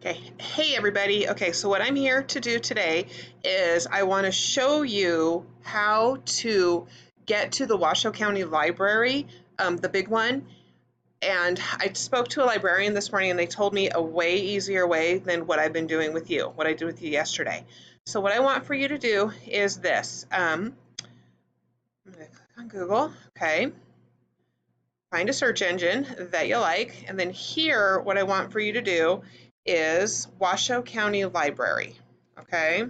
Okay, hey everybody. Okay, so what I'm here to do today is I want to show you how to get to the Washoe County Library, the big one. And I spoke to a librarian this morning and they told me a way easier way than what I've been doing with you, what I did with you yesterday. So what I want for you to do is this. I'm going to click on Google, okay, find a search engine that you like, and then here what I want for you to do is Washoe County Library, okay?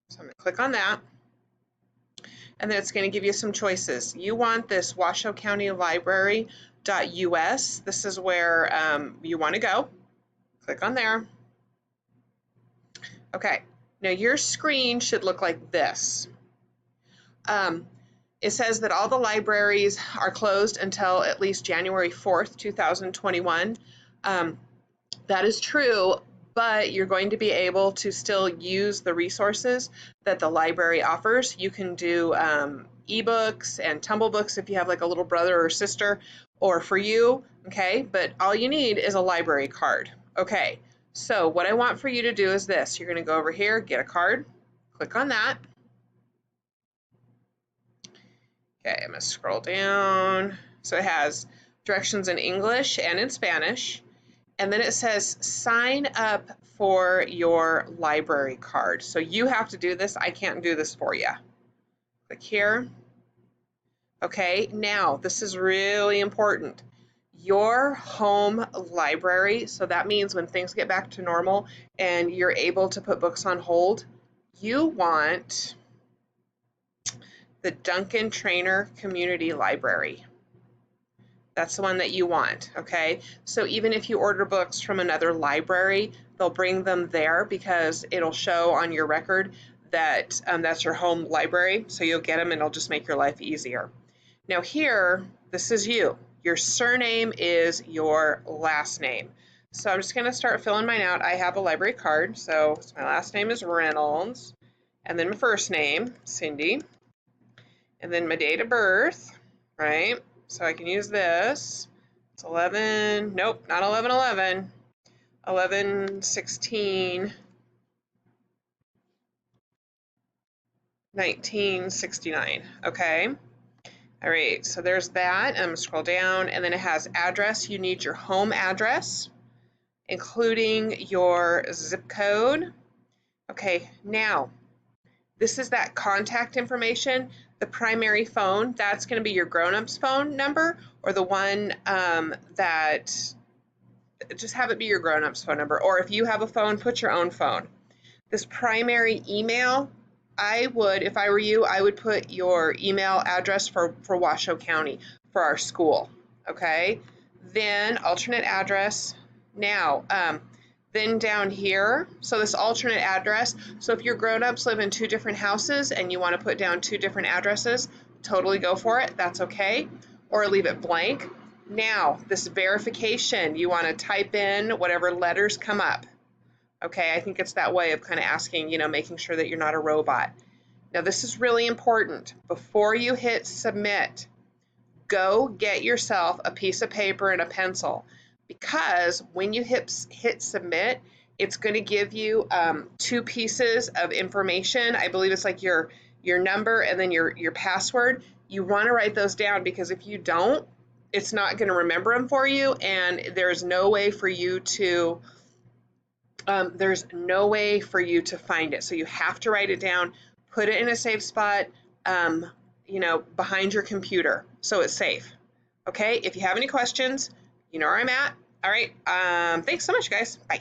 So I'm going to click on that, and then it's going to give you some choices. You want this Washoe County Library.us. This is where you want to go. Click on there. Okay, now your screen should look like this. Um, it says that all the libraries are closed until at least January 4th, 2021. That is true, but you're going to be able to still use the resources that the library offers. You can do ebooks and tumble books if you have like a little brother or sister, or for you, okay? But all you need is a library card. Okay, so what I want for you to do is this. You're going to go over here, get a card, click on that. Okay, I'm going to scroll down. So it has directions in English and in Spanish. And then it says sign up for your library card. So you have to do this. I can't do this for you. Click here. Okay, now this is really important. Your home library, so that means when things get back to normal and you're able to put books on hold, you want the Duncan Traynor Community Library. That's the one that you want, okay? So even if you order books from another library, they'll bring them there because it'll show on your record that that's your home library. So you'll get them and it'll just make your life easier. Now here, this is you. Your surname is your last name. So I'm just gonna start filling mine out. I have a library card, so my last name is Reynolds, and then my first name, Cindy, and then my date of birth, right? So I can use this. It's 11, nope, not 11/11, 11/16, 1969, okay? All right, so there's that. I'm gonna scroll down, and then it has address. You need your home address, including your zip code. Okay, now, this is that contact information. The primary phone, that's going to be your grown-up's phone number, or the one that, just have it be your grown-up's phone number. Or if you have a phone, put your own phone. This primary email, I would, if I were you, I would put your email address for Washoe County, for our school, okay? Then alternate address. Now, then down here, so this alternate address, so if your grown-ups live in two different houses and you want to put down two different addresses, totally go for it, that's okay, or leave it blank. Now, this verification, you want to type in whatever letters come up. Okay, I think it's that way of kind of asking, making sure that you're not a robot. Now, this is really important. Before you hit submit, go get yourself a piece of paper and a pencil, because when you hit submit, it's going to give you two pieces of information. I believe it's like your number and then your password. You want to write those down, because if you don't, it's not going to remember them for you, and there's no way for you to find it. So you have to write it down, put it in a safe spot, behind your computer, so it's safe. Okay, if you have any questions, you know where I'm at. All right, thanks so much, guys. Bye.